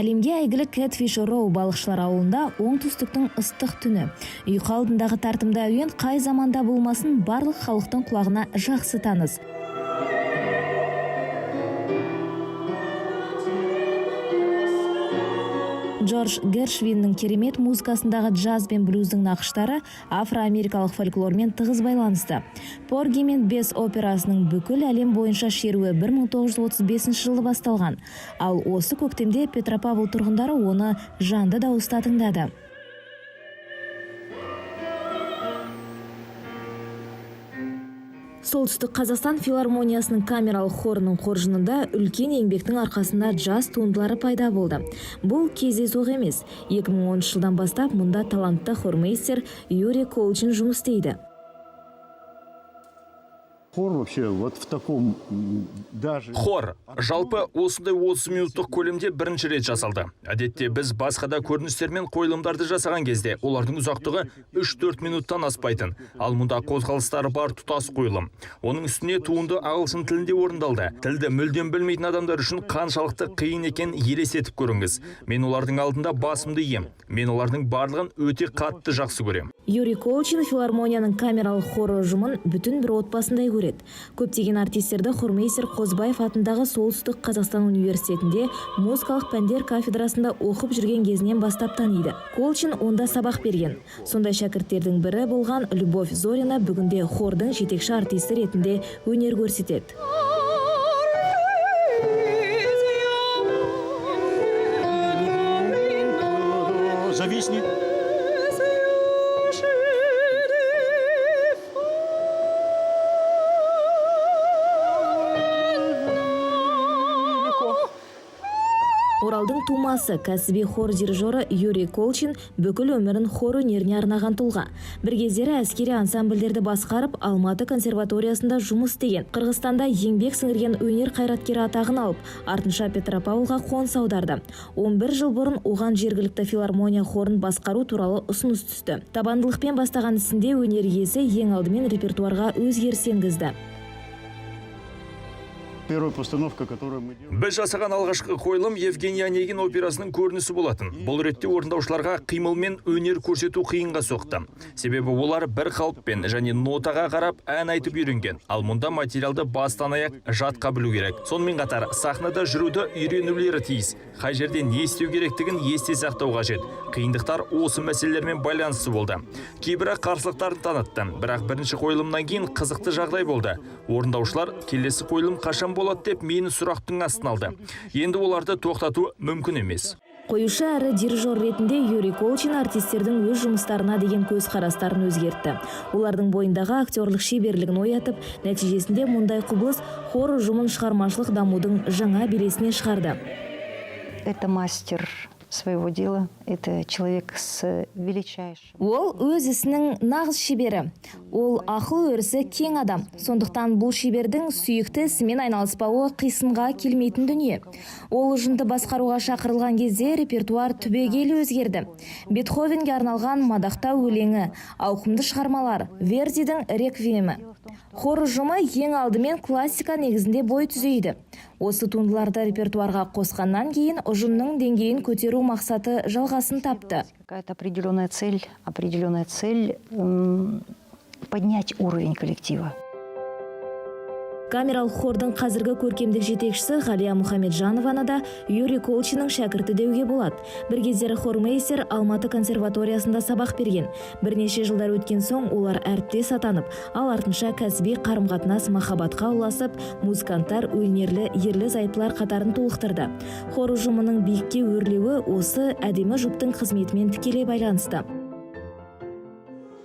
Әлемге әйгілі Catfish Row балықшылар ауылында оңтүстіктің ыстық түні. Ұйқы алдындағы тартымды әуен қай заманда болмасын барлық халықтың құлағына жақсы таныс. Джордж Гершвиннің керемет музыкасындағы джаз бен блюздің нақыштары афроамерикалық фольклормен тығыз байланысты. Порги мен Бес операсының бүкіл әлем бойынша шеруі 1935 жылы басталған. Ал осы көктемде Петропавл тұрғындары оны жанды дауыста тыңдады. Солтүстік Қазақстан филармониясының камералық хорының қоржынында үлкен еңбектің арқасында джаз туындылары пайда болды. Бұл кездейсоқ емес. 2010 жылдан бастап мұнда талантты хормейстер Юрий Колчин жұмыс істейді. Хор жалпы осындай 30 минуттық көлемде бірінші рет жасалды. Әдетте біз басқада көріністер мен қойылымдарды жасаған кезде олардың ұзақтығы 3-4 минуттан аспайтын. Ал мұнда қозғалыстары бар тұтас қойылым. Оның үстіне туынды ағылшын тілінде орындалды. Тілді мүлдем білмейтін адамдар үшін қаншалықты қиын екен елестетіп көріңіз. Мен олардың алдында басымды ием. Мен олардың барлығын өте қатты жақсы көрем. Юрий Колчин филармонияның камералық хор ұжымын бүтін бір отбасындай көреді. Көптеген артистерді хормейстер Қозбаев атындағы Солтүстік Қазақстан университетінде музыкалық пәндер кафедрасында оқып жүрген кезінен бастап таниды. Колчин онда сабақ берген. Сондай шәкірттердің бірі болған Любовь Зорина бүгінде хордың жетекші артисті ретінде өнер көрсетеді. Зависни. Оралдың тумасы, кәсіби хор дирижері Юрий Колчин бүкіл өмірін хор өнеріне арнаған тұлға. Бір кездері әскери ансамбльдерді басқарып, Алматы консерваториясында жұмыс істеген. Қырғызстанда еңбек сіңірген өнер қайраткері атағын алып, артынша Петропавлға қоныс аударды. 11 жыл бұрын оған жергілікті филармония хорын басқару туралы ұсыныс түсті. Табандылықпен бастаған ісінде өнер иесі ең алдымен репертуарға өзгеріс енгізді. Біз жасаған алғашқы қойылым Евгений Онегин операсының көрінісі болатын. Бұл ретте орындаушыларға қимыл мен өнер көрсету қиынға соқты. Себебі олар бір қалыппен және нотаға қарап ән айтып үйренген. Ал мұнда материалды бастан аяқ жатқа білу керек. Сонымен қатар сахнада жүруді үйренулері тиіс. Қай жерде не істеу керектігін есте сақтау қажет. Қиындықтар осы мәселелермен байланысты болды. Кейбірі қарсылықтарын танытты. Бірақ бірінші қойылымнан кейін қызықты жағдай болды. Орындаушылар келесі қойылым қашан болады деп мені сұрақтың астына алды. Енді оларды тоқтату мүмкін емес. Қоюшы әрі дирижер ретінде Юрий Колчин артистердің өз жұмыстарына деген көзқарастарын өзгертті. Олардың бойындағы актерлік шеберлігін оятып, нәтижесінде мұндай құбылыс хор ұжымын шығармашылық дамудың жаңа белесіне шығарды. Это мастер своего дела, это человек с величайшим. Ол өз ісінің нағыз шебері. Ол ақыл өрісі кең адам. Сондықтан бұл шебердің сүйікті ісімен айналыспауы қисынға келмейтін дүние. Ол ұжымды басқаруға шақырылған кезде репертуар түбегейлі өзгерді. Бетховенге арналған мадақтау өлеңі, ауқымды шығармалар, Вердидің реквиемі. Хор ұжымы ең алдымен классика негізінде бой түзейді. Осы туындыларды репертуарға қосқаннан кейін ұжымның деңгейін көтеру мақсаты жалғасын тапты. Какая-то определенная цель поднять уровень коллектива. Камералық хордың қазіргі көркемдік жетекшісі Ғалия Мұхамеджанованы да Юрий Колчиннің шәкірті деуге болады. Бір кездері хормейстер Алматы консерваториясында сабақ берген. Бірнеше жылдар өткен соң олар әріптес атанып, ал артынша кәсіби қарым-қатынас махаббатқа ұласып, музыканттар өнерлі ерлі зайыптылар қатарын толықтырды. Хор ұжымының биікке өрлеуі осы әдемі жұптың қызметімен тікелей байланысты.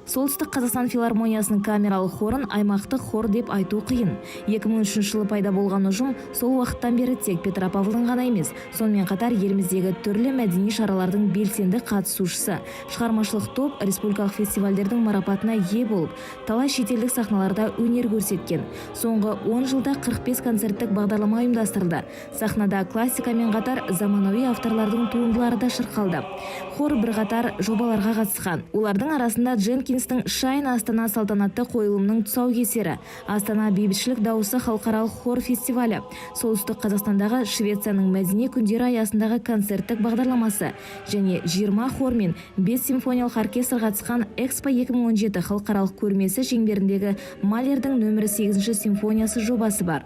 Солтүстік Қазақстан филармониясының камералық хорын аймақтық хор деп айту қиын. 2003 жылы пайда болған ұжым сол уақыттан бері тек Петропавлдың ғана емес, сонымен қатар еліміздегі түрлі мәдени шаралардың белсенді қатысушысы. Шығармашылық топ республикалық фестивальдердің марапатына ие болып, талай шетелдік сахналарда өнер көрсеткен. Соңғы 10 жылда 45 концерттік бағдарлама ұйымдастырылды. Сахнада классикамен қатар заманауи авторлардың туындылары да шырқалды. Хор бірқатар жобаларға қатысқан. Олардың арасында Дженкинс бизнестің Шайн Астана салтанатты қойылымның тұсаукесері, Астана бейбітшілік дауысы халықаралық хор фестивалі, солтүстік Қазақстандағы Швецияның мәдени күндері аясындағы концерттік бағдарламасы және 20 хор мен 5 симфониялық оркестр қатысқан Экспо 2017 халықаралық көрмесі шеңберіндегі Малердің нөмірі 8 симфониясы жобасы бар.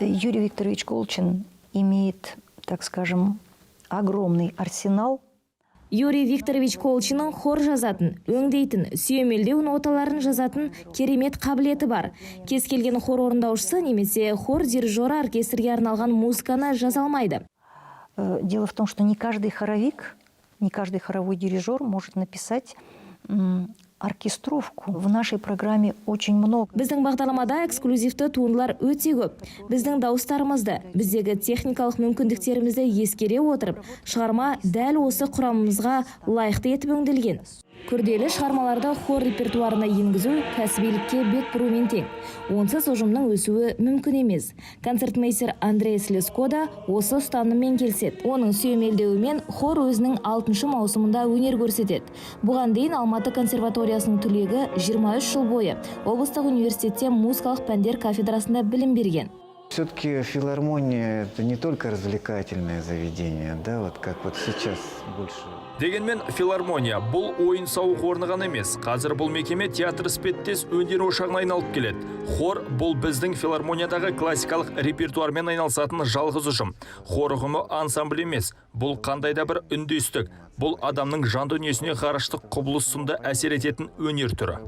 Юрий Викторович Колчин имеет, так скажем, огромный арсенал. Юрий Викторович Колчинның хор жазатын, өңдейтін, сүйемелдеу ноталарын жазатын керемет қабілеті бар. Кез келген хор орындаушысы немесе хор дирижері оркестрге арналған музыканы жаза алмайды. Дело в том, что не каждый хоровик, не каждый хоровой дирижер может написать оркестровку. В нашей программе очень много. Біздің бағдарламада эксклюзивті туындылар өте көп. Біздің дауыстарымызды, біздегі техникалық мүмкіндіктерімізді ескере отырып, шығарма дәл осы құрамымызға лайықты етіп өңделген. Күрделі шығармаларды хор репертуарына енгізу кәсібилікке бет бұрумен тең. Онсыз ұжымның өсуі мүмкін емес. Концертмейстер Андрей Слеско да осы ұстаныммен келіседі. Оның сүйемелдеуімен хор өзінің 6 маусымында өнер көрсетеді. Бұған дейін Алматы консерваториясының түлегі 23 жыл бойы облыстық университетте музыкалық пәндер кафедрасында білім берген. Все-таки филармония – это не только развлекательное заведение, да, вот как вот сейчас больше. Дегенмен филармония бұл ойын сауық орны ғана емес. Қазір бұл мекеме театр іспеттес өнер ошағына айналып келеді. Хор бұл біздің филармониядағы классикалық репертуармен айналысатын жалғыз ұжым. Хор ұғымы ансамбль емес. Бұл қандайда бір үндестік. Бұл адамның жан дүниесіне ғарыштық құбылыс сынды әсер ететін өнер түрі.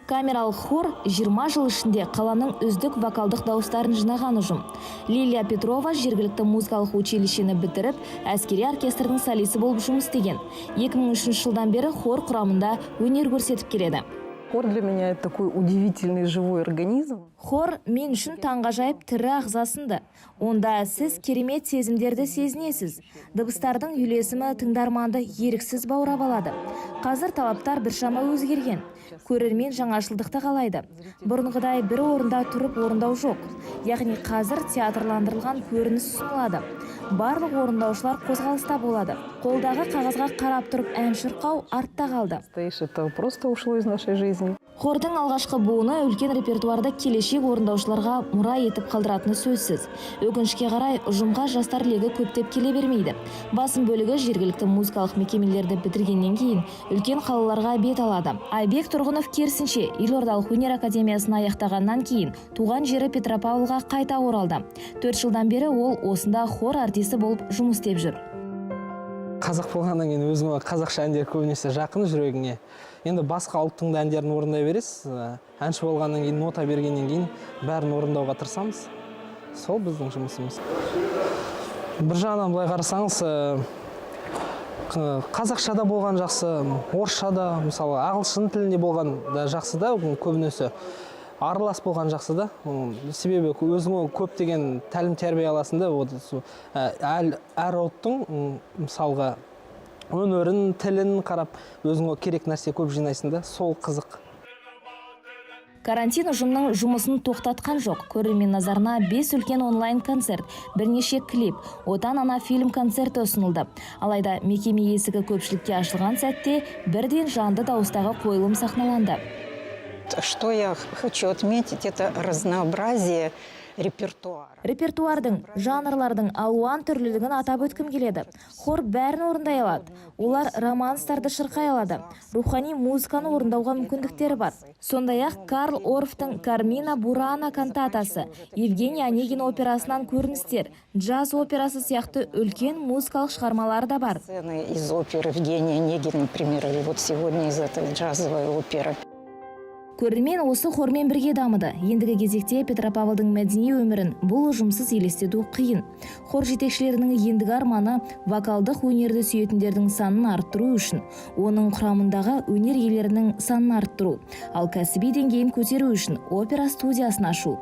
Камералық хор 20 жыл ішінде қаланың үздік вокалдық дауыстарын жинаған ұжым. Лилия Петрова жергілікті музыкалық училищені бітіріп, әскери оркестрдің солисі болып жұмыс істеген. 2003 жылдан бері хор құрамында өнер көрсетіп келеді. Хор для меня это такой удивительный живой организм. Хор мен үшін таңғажайып тірі ағзасынды. Онда сіз керемет сезімдерді сезінесіз. Дыбыстардың үйлесімі тыңдарманды еріксіз баурап алады. Қазір талаптар біршама өзгерген. Көрермен жаңашылдықты қалайды. Бұрынғыдай бір орында тұрып орындау жоқ. Яғни қазір театрландырылған көрініс ұсынылады. Барлық орындаушылар қозғалыста болады. Қолдағы қағазға қарап тұрып ән шырқау артта қалды. Это просто ушло из нашей жизни. Хордың алғашқы буыны үлкен репертуарды келешек орындаушыларға мұра етіп қалдыратыны сөзсіз. Өкінішке қарай ұжымға жастар легі көптеп келе бермейді. Басым бөлігі жергілікті музыкалық мекемелерді бітіргеннен кейін үлкен қалаларға бет алады. Айбек Тұрғынов керісінше Елордалық өнер академиясын аяқтағаннан кейін туған жері Петропавлға қайта оралды. 4 жылдан бері ол осында хор артисі болып жұмыс істеп жүр. Қазақ болғаннан кейін өзіңе қазақша әндер көбінесе жақын жүрегіңе. Енді басқа ұлттың да әндерін орындай бересіз. Әнші болғаннан кейін, нота бергеннен кейін бәрін орындауға тырысамыз. Сол біздің жұмысымыз. Бір жағынан былай қарасаңыз, қазақшада болған жақсы, орысшада, мысалы ағылшын тілінде болған да жақсы да, көбінесе аралас болған жақсы да. Себебі өзіңе көптеген тәлім тәрбие аласың да, әр ұлттың мысалға өнерін, тілін қарап, өзіңе керек нәрсе көп жинайсың да, сол қызық. Карантин ұжымның жұмысын тоқтатқан жоқ. Көрермен назарына 5 үлкен онлайн концерт, бірнеше клип, отан-ана фильм концерті ұсынылды. Алайда мекеме есігі көпшілікке ашылған сәтте бірден жанды дауыстағы қойылым сахналанды. Что я хочу отметить, это разнообразие репертуара. Репертуардың, жанрлардың алуан түрлілігін атап өткім келеді. Хор бәрін орындай алады. Олар романстарды шырқай алады. Рухани музыканы орындауға мүмкіндіктері бар. Сондай-ақ Карл Орфтың Кармина Бурана кантатасы, Евгений Онегин операсынан көріністер, джаз операсы сияқты үлкен музыкалық шығармалар да бар. Сцены из оперы Евгения Онегина, например, или вот сегодня из этой джазовой оперы. Көрермен осы хормен бірге дамыды. Ендігі кезекте Петропавлдың мәдени өмірін бұл ұжымсыз елестету қиын. Хор жетекшілерінің ендігі арманы вокалдық өнерді сүйетіндердің санын арттыру үшін, оның құрамындағы өнер иелерінің санын арттыру, ал кәсіби деңгейін көтеру үшін опера студиясын ашу.